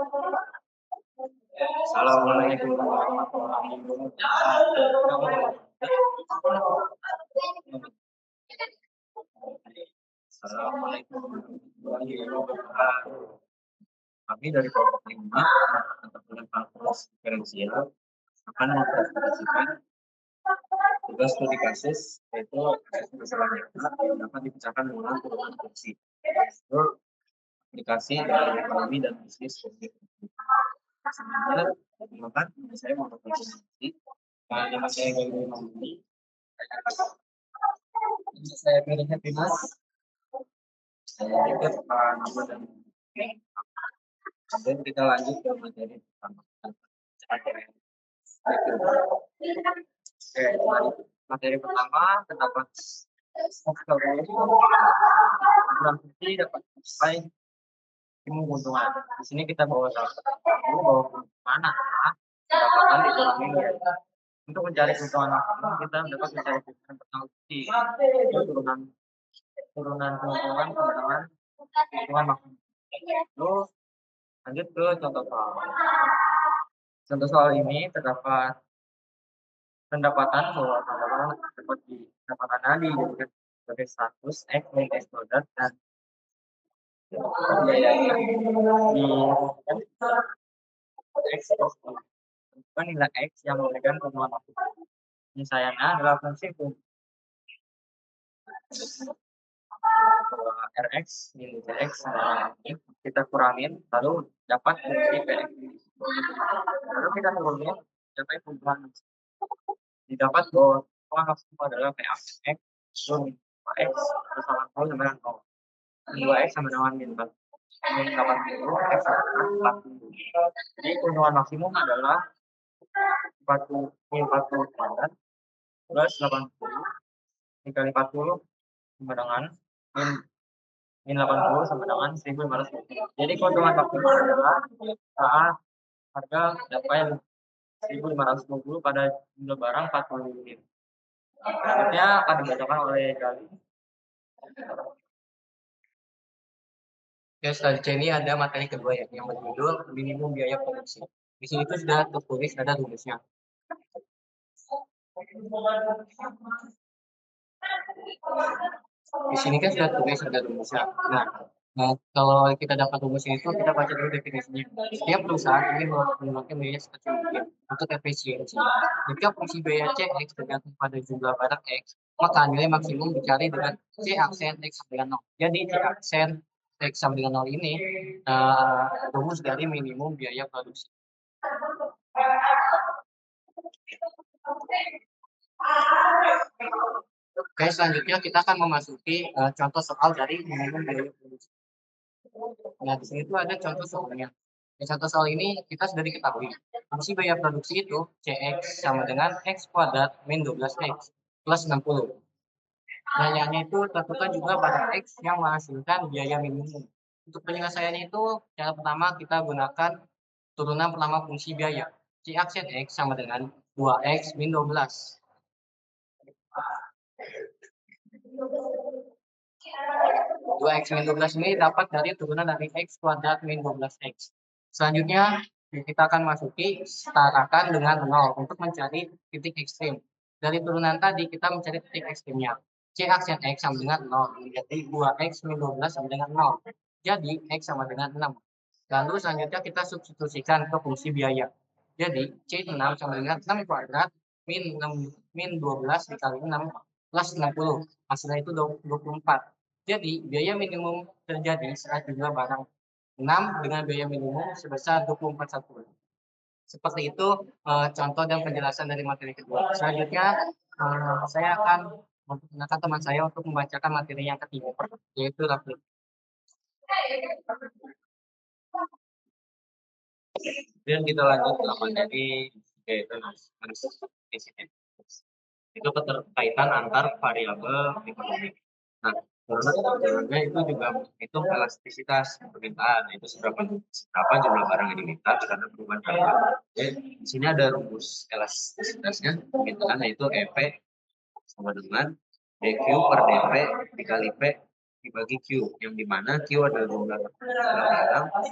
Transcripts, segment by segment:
Assalamualaikum warahmatullahi wabarakatuh. Assalamualaikum warahmatullahi wabarakatuh. Kami dari kelompok 5 Pertukaran Kalkulus Diferensial akan mempresentasikan tugas studi kasus, yaitu kasus masalah nyata yang dapat dipecahkan dengan turunan fungsi. Itu aplikasi dari ekonomi dan bisnis. Sebenarnya, maka saya mau berpresentasi. Nama saya Gauri Mamuni. Saya pilih Happy Mas. Saya ikut Pak Nama dan kemudian kita lanjut ke materi pertama. Materi pertama terdapat program fungsi dapat sampai keuntungan. Di sini kita bawa bawa mana? Pendapatan dikurangi. Untuk mencari keuntungan maksimum kita dapat mencari keuntungan bertanggung turunan keuntungan keuntungan maksimum. Lalu lanjut ke contoh soal. Contoh soal ini terdapat pendapatan bahwa pendapatan tadi dijadikan sebagai status X min X produk dan biayanya di X nilai X yang memberikan keuntungan maksimum. Misalnya adalah fungsi Rx min X kita kurangin lalu dapat fungsi Px. Lalu kita turunin dapat keuntungan didapat bahwa keuntungan maksimum adalah Px X X sama 0 sama dengan 0. 2x sama dengan min 80 X sama dengan 40. Jadi keuntungan maksimum adalah 40 kuadrat plus 80 dikali 40 sama dengan min 80 sama dengan 1520. Jadi keuntungan maksimal adalah saat harga dapat 1520 pada jumlah barang 40 unit. Selanjutnya akan dibacakan oleh Gali. Oke, selanjutnya ini ada materi kedua yang berjudul minimum biaya produksi. Di sini itu sudah tertulis ada rumusnya. Di sini kan sudah tulis ada rumusnya. Nah, kalau kita dapat rumusnya itu kita baca dulu definisinya. Setiap perusahaan ini menggunakan biaya sekecil mungkin untuk efisiensi. Jika fungsi biaya Cx tergantung pada jumlah barang X, maka nilai maksimum dicari dengan C aksen X sama dengan 0. Jadi C aksen X sama dengan 0 ini rumus dari minimum biaya produksi. Oke, selanjutnya kita akan memasuki contoh soal dari minimum biaya produksi. Nah, di sini tuh ada contoh soalnya. Contoh soal ini kita sudah diketahui. Fungsi biaya produksi itu Cx sama dengan X kuadrat min 12X plus 60. Biayanya itu tentukan juga pada X yang menghasilkan biaya minimum. Untuk penyelesaiannya itu, cara pertama kita gunakan turunan pertama fungsi biaya. C aksen X sama dengan 2X min 12. 2x min 12 ini dapat dari turunan dari x kuadrat min 12x. Selanjutnya kita akan masuki setarakan dengan 0 untuk mencari titik ekstrim. Dari turunan tadi kita mencari titik ekstrimnya. C aksen x sama dengan 0. Jadi 2x min 12 sama dengan 0. Jadi x sama dengan 6. Lalu selanjutnya kita substitusikan ke fungsi biaya. Jadi C6 sama dengan 6 kuadrat min 12 dikali 6 plus 60. Hasilnya itu 24. Jadi, biaya minimum terjadi saat jumlah barang 6 dengan biaya minimum sebesar 24,1. Seperti itu contoh dan penjelasan dari materi kedua. Selanjutnya, saya akan menggunakan teman saya untuk membacakan materi yang ketiga, yaitu Rafli. Kemudian kita lanjut ke materi yaitu insiden. Itu keterkaitan antar variabel ekonomi. Nah, karena itu juga menghitung elastisitas permintaan, itu seberapa jumlah barang yang diminta terhadap perubahan harga. Di sini ada rumus elastisitasnya permintaan, yaitu EP sama dengan DQ per DP dikali P dibagi Q, yang dimana Q adalah jumlah barang,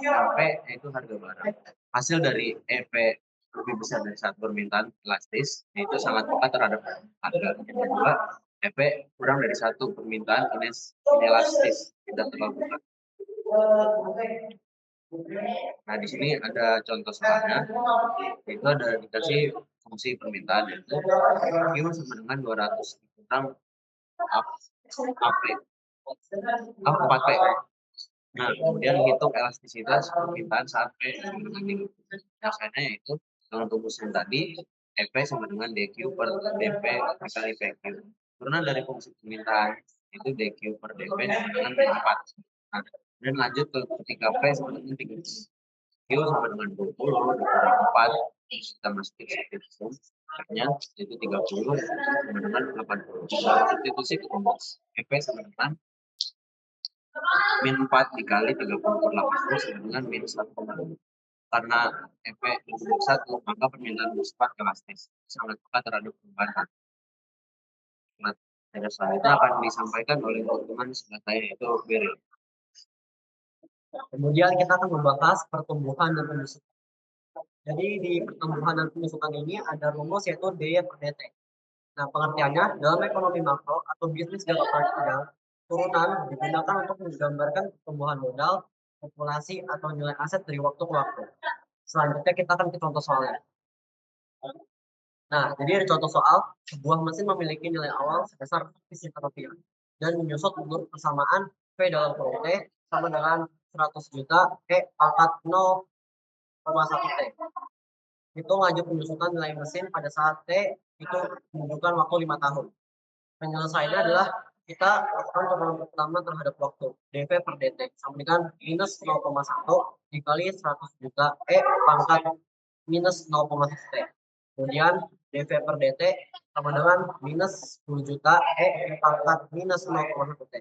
dan P yaitu harga barang. Hasil dari EP lebih besar dari satu permintaan elastis, yaitu sangat peka terhadap harga. Yang kedua, EP kurang dari satu permintaan inelastis, tidak terlalu peka. Nah, di sini ada contoh soalnya, yaitu ada dikasih fungsi permintaan, yaitu Q sama dengan 200 dikurang AP, 4P. Nah, kemudian hitung elastisitas permintaan saat P sama dengan D. Biasanya yaitu dengan rumusan tadi, EP sama dengan DQ per DP kali PQ. Turunan dari fungsi permintaan itu DQ per DP sama dengan 4. Nah, dan lanjut ke ketika P sama dengan 3. Q sama dengan 20 dikurang 4. Kita masukin substitusi. Akhirnya itu 30 sama dengan 80. Substitusi ke rumus. EP sama dengan min 4 dikali 30 per 80 sama dengan minus 1,2. Karena EP lebih 1, maka permintaan bersifat elastis. Sangat peka terhadap perubahan. Nah, pada selanjutnya akan disampaikan oleh teman sebelah saya, yaitu Beri. Kemudian kita akan membahas pertumbuhan dan penyusutan. Jadi di pertumbuhan dan penyusutan ini ada rumus yaitu D per DT. Nah, pengertiannya dalam ekonomi makro atau bisnis jangka panjang, turunan digunakan untuk menggambarkan pertumbuhan modal, populasi, atau nilai aset dari waktu ke waktu. Selanjutnya kita akan ke contoh soalnya. Nah, jadi ada contoh soal, sebuah mesin memiliki nilai awal sebesar Rp100.000 dan menyusut menurut persamaan P dalam kurung T sama dengan 100 juta E pangkat 0,1 T. Hitung laju penyusutan nilai mesin pada saat T itu menunjukkan waktu 5 tahun. Penyelesaiannya adalah kita lakukan perkalian pertama terhadap waktu dV per dt sama dengan minus 0,1 dikali 100 juta E pangkat minus 0,1 T. Kemudian dV per dt sama dengan minus 10 juta E pangkat minus 0,1 T.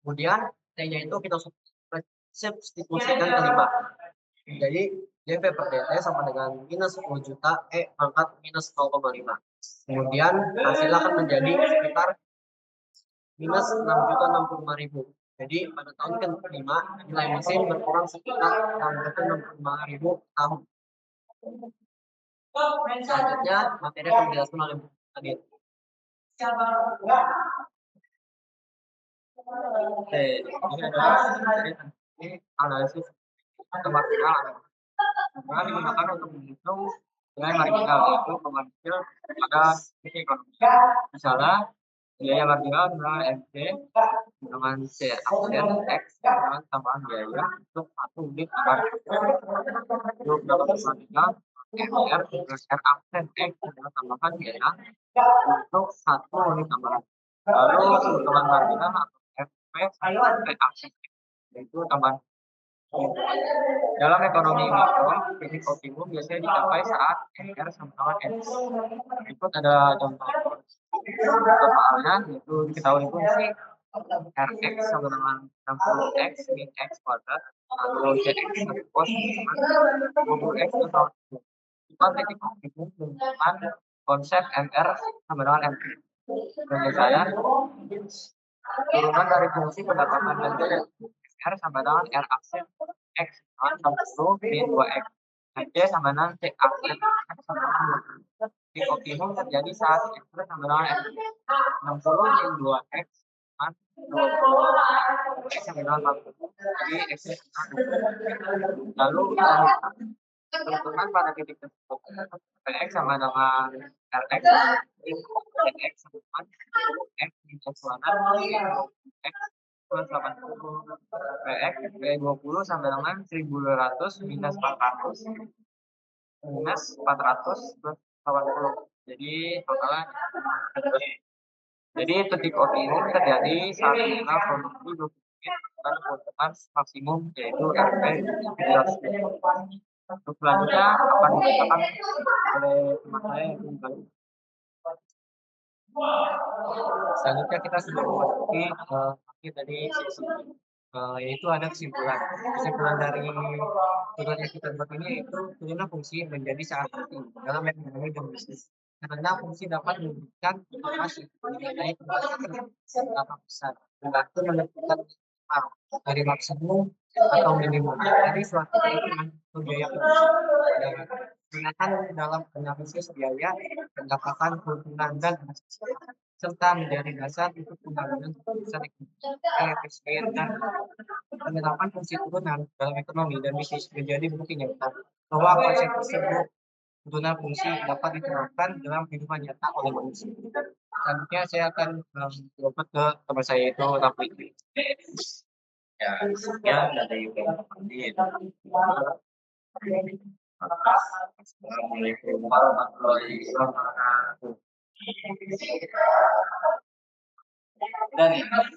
Kemudian T-nya itu kita substitusikan ke 5. Jadi dV per dt sama dengan minus 10 juta E pangkat minus 0,5. Kemudian hasilnya akan menjadi sekitar minus 6.065.000. Jadi pada tahun ke-5 nilai mesin berkurang sekitar 6.065.000 tahun. Selanjutnya materi akan dijelaskan oleh Bu Adit. Oke, ini adalah analisis atau marginal. Karena digunakan untuk menghitung nilai marginal, yaitu komersil pada sisi ekonomi. Misalnya biaya marginal adalah MC dengan C absen X dengan tambahan biaya untuk 1 unit barang. Untuk dapat marginal MR dengan R absen X dengan tambahan biaya untuk 1 unit tambahan. Lalu keuntungan marginal atau FP sama P absen X yaitu tambahan. Dalam ekonomi makro, titik optimum biasanya dicapai saat MR sama dengan X. Berikut ada contoh soalnya, yaitu diketahui fungsi Rx sama dengan 60x min x kuadrat atau Cx sama cos 20x atau kita titik optimum dengan konsep MR sama dengan MR. Penyelesaian turunan dari fungsi pendapatan belanja R sama dengan R aksen X sama 60 min 2X. C sama dengan C aksen X sama dengan 20. Titik optimum terjadi saat X sama dengan X. 60 min 2X kan 20. X sama dengan 40. Jadi X lalu perhitungan pada titik tersebut. Px sama dengan Rx, X sama dengan X min X kuadrat X plus 80. Px P20 sama dengan 1200 minus 400 minus 400 plus 80. Jadi totalnya jadi titik optimum terjadi saat kita produksi 20 unit dan keuntungan maksimum yaitu RP 300. Untuk selanjutnya akan dikatakan oleh teman saya yang kembali. Selanjutnya kita sudah memasuki akhir dari sesi yaitu ada kesimpulan. Kesimpulan dari tugas yang kita buat ini yaitu turunan fungsi menjadi sangat penting dalam ekonomi dan bisnis. Karena fungsi dapat memberikan informasi mengenai dapat besar, membantu menentukan minimal dari maksimum atau minimum dari suatu keuntungan atau biaya gunakan dalam analisis biaya, pendapatan, keuntungan, dan resiko, serta menjadi dasar untuk pembangunan keputusan ekonomi efisien dan penerapan fungsi turunan dalam ekonomi dan bisnis menjadi bukti nyata bahwa konsep tersebut guna fungsi dapat diterapkan dalam kehidupan nyata oleh manusia. Selanjutnya saya akan lompat ke teman saya itu Rafli. Ya, sekian dari Bang Assalamualaikum warahmatullahi wabarakatuh. Dan